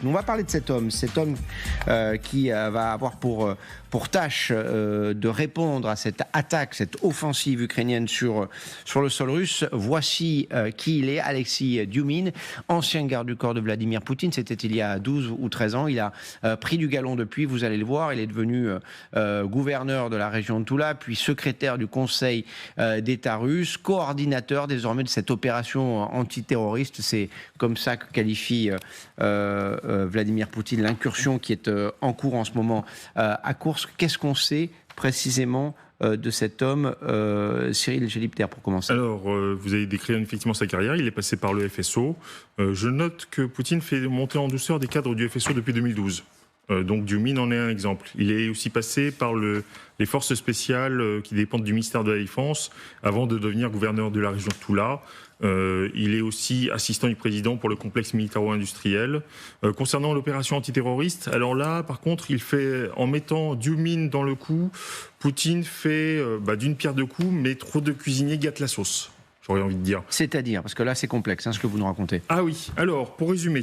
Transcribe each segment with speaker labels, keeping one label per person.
Speaker 1: nous. On va parler de cet homme qui va avoir pour tâche de répondre à cette attaque, cette offensive ukrainienne sur le sol russe. Voici qui il est, Alexis Diumine, ancien garde du corps de Vladimir Poutine. C'était il y a 12 ou 13 ans. Il a pris du galon depuis, vous allez le voir. Il est devenu gouverneur de la région de Toula, puis secrétaire du Conseil d'État russe, coordinateur désormais de cette opération antiterroriste. C'est comme ça que qualifie Vladimir Poutine l'incursion qui est en cours en ce moment à Koursk. Qu'est-ce qu'on sait précisément de cet homme, Cyril Gélipter, pour commencer?
Speaker 2: Alors, vous avez décrit effectivement sa carrière, il est passé par le FSO. Je note que Poutine fait monter en douceur des cadres du FSO depuis 2012. Donc Diumine en est un exemple. Il est aussi passé par les forces spéciales qui dépendent du ministère de la Défense avant de devenir gouverneur de la région de Toula. Il est aussi assistant du président pour le complexe militaro-industriel. Concernant l'opération antiterroriste, alors là, par contre, il fait, en mettant Diumine dans le coup, Poutine fait d'une pierre deux coups, mais trop de cuisiniers gâtent la sauce, j'aurais envie de dire.
Speaker 1: C'est-à-dire, parce que là, c'est complexe, ce que vous nous racontez. Ah
Speaker 2: oui, alors, pour résumer...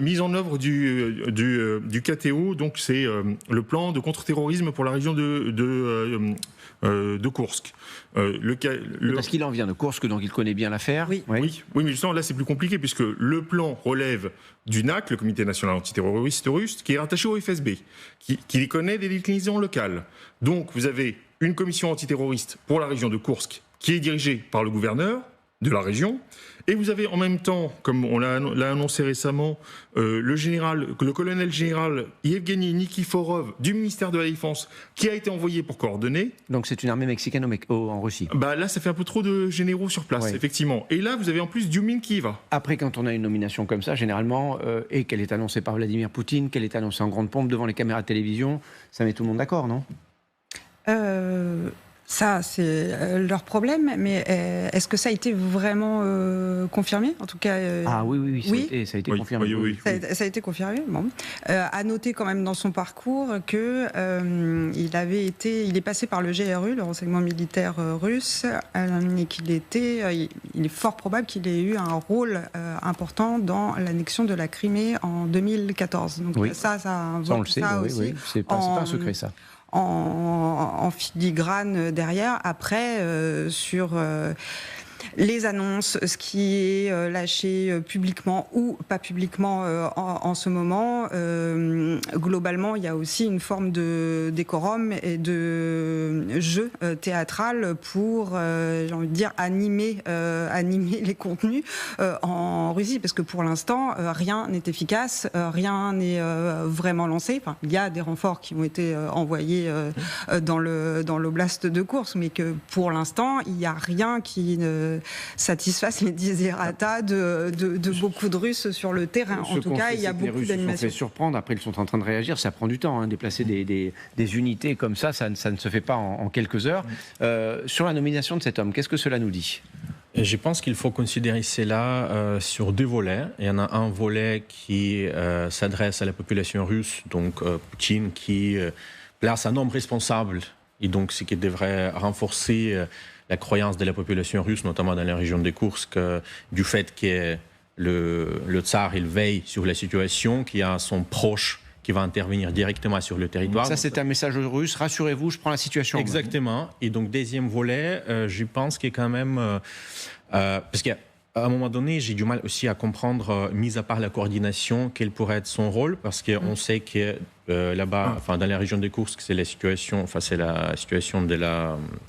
Speaker 2: mise en œuvre du KTO, donc c'est le plan de contre-terrorisme pour la région de Koursk.
Speaker 1: Parce qu'il en vient de Koursk, donc il connaît bien l'affaire.
Speaker 2: Oui, mais justement là c'est plus compliqué puisque le plan relève du NAC, le Comité national antiterroriste russe, qui est rattaché au FSB, qui connaît des déclinaisons locales. Donc vous avez une commission antiterroriste pour la région de Koursk qui est dirigée par le gouverneur de la région, et vous avez en même temps, comme on l'a annoncé récemment, le colonel général Yevgeny Nikiforov du ministère de la Défense qui a été envoyé pour coordonner.
Speaker 1: Donc c'est une armée mexicaine en Russie.
Speaker 2: Là, ça fait un peu trop de généraux sur place, effectivement. Et là, vous avez en plus Diumine qui y va.
Speaker 1: Après, quand on a une nomination comme ça, généralement, et qu'elle est annoncée par Vladimir Poutine, qu'elle est annoncée en grande pompe devant les caméras de télévision, ça met tout le monde d'accord, non ?
Speaker 3: Ça, c'est leur problème, mais est-ce que ça a été vraiment confirmé? En tout cas...
Speaker 1: oui, ça a été confirmé.
Speaker 3: Oui. Ça a été confirmé, bon. À noter quand même dans son parcours que il est passé par le GRU, le renseignement militaire russe, et il est fort probable qu'il ait eu un rôle important dans l'annexion de la Crimée en 2014. Donc ça
Speaker 1: on le sait, oui. C'est pas un secret, ça.
Speaker 3: En filigrane derrière. Après, sur les annonces, ce qui est lâché publiquement ou pas publiquement en ce moment, globalement, il y a aussi une forme de décorum et de jeu théâtral pour, j'ai envie de dire, animer les contenus en Russie, parce que pour l'instant, rien n'est efficace, rien n'est vraiment lancé. Enfin, il y a des renforts qui ont été envoyés dans l'oblast de Koursk, mais que pour l'instant, il n'y a rien qui ne satisfasse les desiderata de beaucoup de Russes sur le terrain. En tout cas, il y a beaucoup d'animations.
Speaker 1: Les Russes se sont fait surprendre, après ils sont en train de réagir, ça prend du temps, déplacer des unités comme ça ne se fait pas en quelques heures. Sur la nomination de cet homme, qu'est-ce que cela nous dit ?
Speaker 4: Je pense qu'il faut considérer cela sur deux volets. Il y en a un volet qui s'adresse à la population russe, donc Poutine qui place un homme responsable, et donc ce qui devrait renforcer la croyance de la population russe, notamment dans la région de Koursk, du fait que le tsar il veille sur la situation, qu'il y a son proche qui va intervenir directement sur le territoire.
Speaker 1: Ça, c'est un message russe. Rassurez-vous, je prends la situation.
Speaker 4: Exactement. Et donc, deuxième volet, je pense qu'il y a quand même... parce qu'à un moment donné, j'ai du mal aussi à comprendre, mis à part la coordination, quel pourrait être son rôle, parce qu'on sait que là-bas, dans la région de Koursk, c'est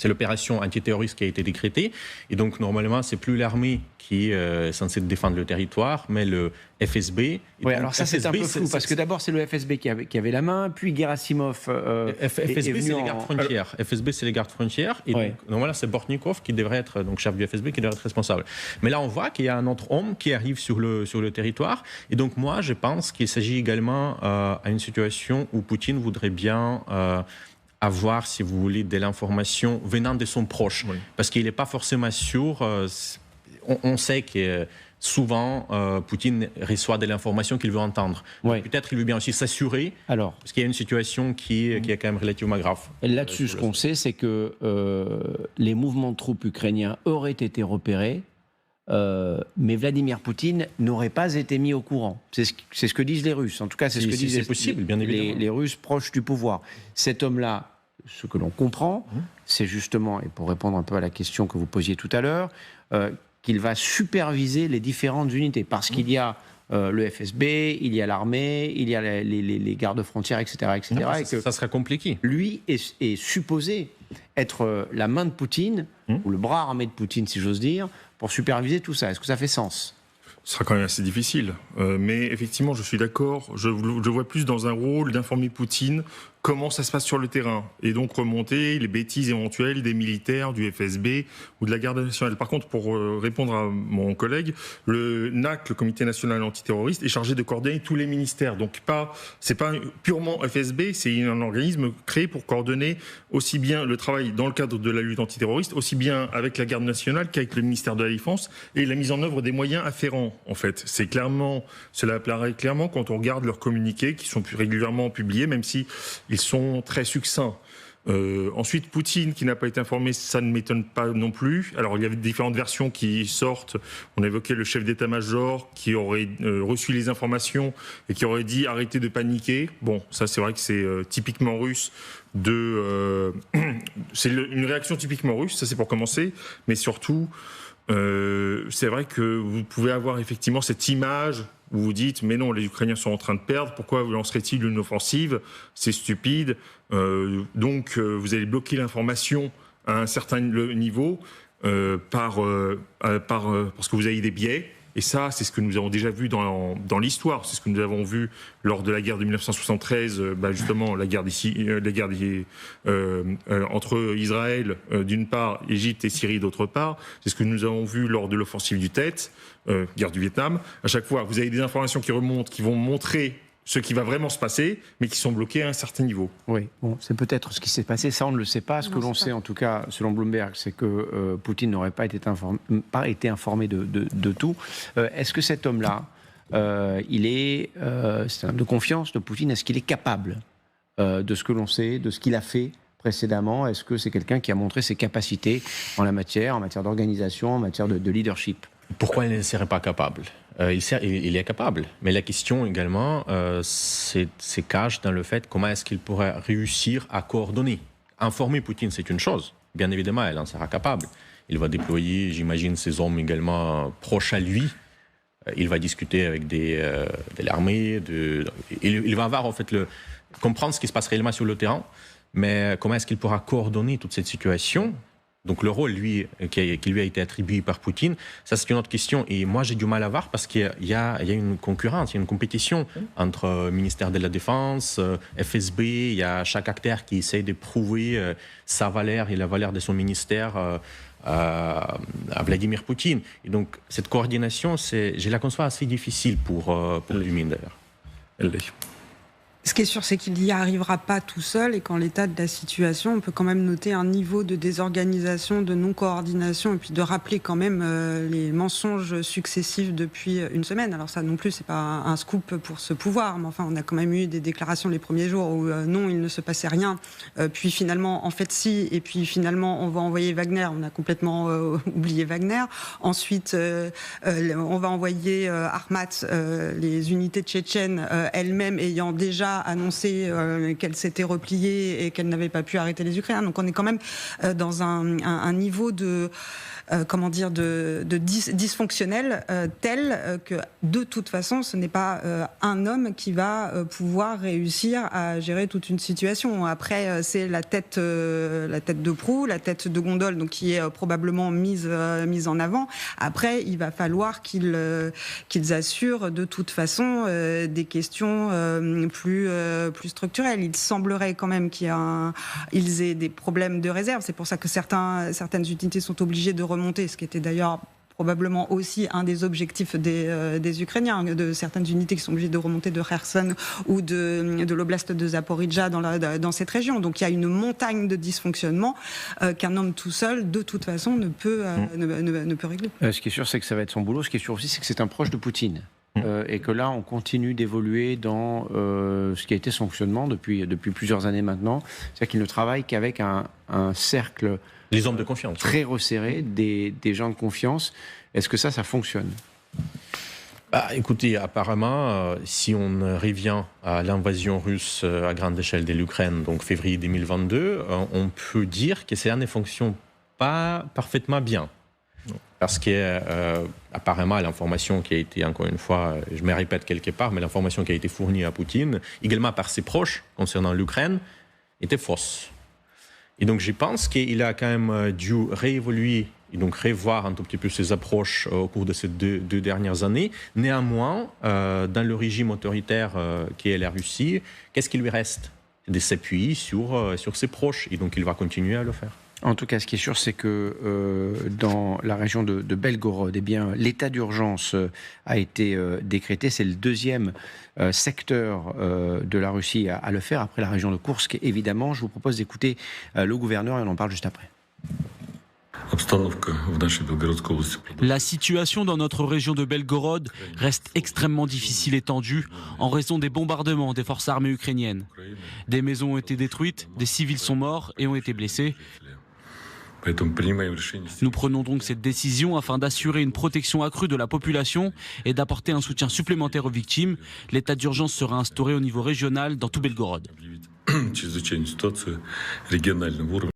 Speaker 4: l'opération antiterroriste qui a été décrétée. Et donc, normalement, c'est plus l'armée qui est censée défendre le territoire, mais le FSB.
Speaker 1: Oui, alors ça, c'est un peu flou, parce que d'abord, c'est le FSB qui avait la main, puis Gerasimov
Speaker 4: FSB, c'est les gardes frontières. FSB, c'est les gardes frontières. Et donc, normalement, c'est Bortnikov qui devrait être, donc chef du FSB, qui devrait être responsable. Mais là, on voit qu'il y a un autre homme qui arrive sur le territoire. Et donc, moi, je pense qu'il s'agit également à une situation où Poutine voudrait bien avoir, si vous voulez, de l'information venant de son proche. Oui. Parce qu'il n'est pas forcément sûr. On sait que souvent, Poutine reçoit de l'information qu'il veut entendre.
Speaker 1: Oui.
Speaker 4: Peut-être qu'il veut bien aussi s'assurer, parce qu'il y a une situation qui est quand même relativement grave.
Speaker 1: Et là-dessus, ce qu'on sait, c'est que les mouvements de troupes ukrainiens auraient été repérés mais Vladimir Poutine n'aurait pas été mis au courant. C'est ce que disent les Russes. En tout cas, c'est ce que disent
Speaker 4: possible, bien évidemment.
Speaker 1: Les Russes proches du pouvoir. Cet homme-là, ce que l'on comprend, c'est justement, et pour répondre un peu à la question que vous posiez tout à l'heure, qu'il va superviser les différentes unités. Parce qu'il y a le FSB, il y a l'armée, il y a les gardes-frontières, etc. etc.
Speaker 4: Non,
Speaker 1: et que
Speaker 4: ça sera compliqué.
Speaker 1: Lui est supposé être la main de Poutine, ou le bras armé de Poutine, si j'ose dire, pour superviser tout ça. Est-ce que ça fait sens ?
Speaker 2: Ce sera quand même assez difficile. Mais effectivement, je suis d'accord. Je vois plus dans un rôle d'informer Poutine comment ça se passe sur le terrain. Et donc remonter les bêtises éventuelles des militaires, du FSB ou de la garde nationale. Par contre, pour répondre à mon collègue, le NAC, le Comité national antiterroriste, est chargé de coordonner tous les ministères. Donc c'est pas purement FSB, c'est un organisme créé pour coordonner aussi bien le travail dans le cadre de la lutte antiterroriste, aussi bien avec la garde nationale qu'avec le ministère de la Défense et la mise en œuvre des moyens afférents, en fait. Cela apparaît clairement quand on regarde leurs communiqués qui sont régulièrement publiés, même si ils sont très succincts. Ensuite, Poutine, qui n'a pas été informé, ça ne m'étonne pas non plus. Alors, il y avait différentes versions qui sortent. On évoquait le chef d'état-major qui aurait reçu les informations et qui aurait dit « arrêtez de paniquer ». Bon, ça, c'est vrai que c'est typiquement russe. C'est une réaction typiquement russe, ça c'est pour commencer. Mais surtout, c'est vrai que vous pouvez avoir effectivement cette image où vous dites mais non, les Ukrainiens sont en train de perdre, pourquoi lancerait-il une offensive? C'est stupide. Donc vous allez bloquer l'information à un certain niveau parce que vous avez des biais. Et ça, c'est ce que nous avons déjà vu dans l'histoire. C'est ce que nous avons vu lors de la guerre de 1973, justement la guerre entre Israël d'une part, Égypte et Syrie d'autre part. C'est ce que nous avons vu lors de l'offensive du Tet, guerre du Vietnam. À chaque fois, vous avez des informations qui remontent, qui vont montrer ce qui va vraiment se passer, mais qui sont bloqués à un certain niveau.
Speaker 1: Oui, bon, c'est peut-être ce qui s'est passé, ça on ne le sait pas. Ce que l'on sait en tout cas, selon Bloomberg, c'est que Poutine n'aurait pas été informé de tout. Est-ce que cet homme-là, c'est un homme de confiance de Poutine, est-ce qu'il est capable de ce que l'on sait, de ce qu'il a fait précédemment? Est-ce que c'est quelqu'un qui a montré ses capacités en matière d'organisation, en matière de leadership?
Speaker 4: Pourquoi il ne serait pas capable? Il est capable. Mais la question également c'est cache dans le fait comment est-ce qu'il pourrait réussir à coordonner. Informer Poutine, c'est une chose. Bien évidemment, il en sera capable. Il va déployer, j'imagine, ses hommes également proches à lui. Il va discuter avec de l'armée. Il va avoir, en fait, comprendre ce qui se passe réellement sur le terrain. Mais comment est-ce qu'il pourra coordonner toute cette situation? Donc le rôle, qui lui a été attribué par Poutine, ça c'est une autre question. Et moi j'ai du mal à voir parce qu'il y a une concurrence, il y a une compétition entre ministère de la Défense, FSB, il y a chaque acteur qui essaie de prouver sa valeur et la valeur de son ministère à Vladimir Poutine. Et donc cette coordination, je la conçois assez difficile pour lui d'ailleurs.
Speaker 2: Elle l'est.
Speaker 3: Ce qui est sûr, c'est qu'il n'y arrivera pas tout seul et qu'en l'état de la situation, on peut quand même noter un niveau de désorganisation, de non-coordination et puis de rappeler quand même les mensonges successifs depuis une semaine. Alors ça non plus, c'est pas un scoop pour ce pouvoir, mais enfin on a quand même eu des déclarations les premiers jours où non, il ne se passait rien, puis finalement en fait si, et puis finalement on va envoyer Wagner, on a complètement oublié Wagner. Ensuite on va envoyer Armat, les unités tchétchènes elles-mêmes ayant déjà annoncé qu'elle s'était repliée et qu'elle n'avait pas pu arrêter les Ukrainiens. Donc on est quand même dans un niveau de dysfonctionnel tel que de toute façon ce n'est pas un homme qui va pouvoir réussir à gérer toute une situation. Après c'est la tête de proue, la tête de gondole, donc qui est probablement mise en avant. Après il va falloir qu'ils assurent de toute façon des questions plus structurelles. Il semblerait quand même qu'ils aient des problèmes de réserve. C'est pour ça que certaines unités sont obligées de remonter, ce qui était d'ailleurs probablement aussi un des objectifs des Ukrainiens, de certaines unités qui sont obligées de remonter de Kherson ou de l'oblast de Zaporizhzhia dans cette région. Donc il y a une montagne de dysfonctionnement qu'un homme tout seul, de toute façon, ne peut régler.
Speaker 1: Ce qui est sûr, c'est que ça va être son boulot. Ce qui est sûr aussi, c'est que c'est un proche de Poutine. Et que là, on continue d'évoluer dans ce qui a été son fonctionnement depuis plusieurs années maintenant. C'est-à-dire qu'il ne travaille qu'avec un cercle...
Speaker 4: Les hommes de confiance.
Speaker 1: Très resserré, des gens de confiance. Est-ce que ça fonctionne ?
Speaker 4: Écoutez, apparemment, si on revient à l'invasion russe à grande échelle de l'Ukraine, donc février 2022, on peut dire que ça ne fonctionne pas parfaitement bien. Parce que, apparemment, l'information qui a été, encore une fois, je me répète quelque part, mais l'information qui a été fournie à Poutine, également par ses proches concernant l'Ukraine, était fausse. Et donc, je pense qu'il a quand même dû réévoluer et donc revoir un tout petit peu ses approches au cours de ces deux dernières années. Néanmoins, dans le régime autoritaire qui est la Russie, qu'est-ce qui lui reste ? De s'appuyer sur ses proches. Et donc, il va continuer à le faire.
Speaker 1: En tout cas, ce qui est sûr, c'est que dans la région de Belgorod, l'état d'urgence a été décrété. C'est le deuxième secteur de la Russie à le faire, après la région de Koursk, évidemment. Je vous propose d'écouter le gouverneur et on en parle juste après.
Speaker 5: La situation dans notre région de Belgorod reste extrêmement difficile et tendue en raison des bombardements des forces armées ukrainiennes. Des maisons ont été détruites, des civils sont morts et ont été blessés. Nous prenons donc cette décision afin d'assurer une protection accrue de la population et d'apporter un soutien supplémentaire aux victimes. L'état d'urgence sera instauré au niveau régional dans tout Belgorod.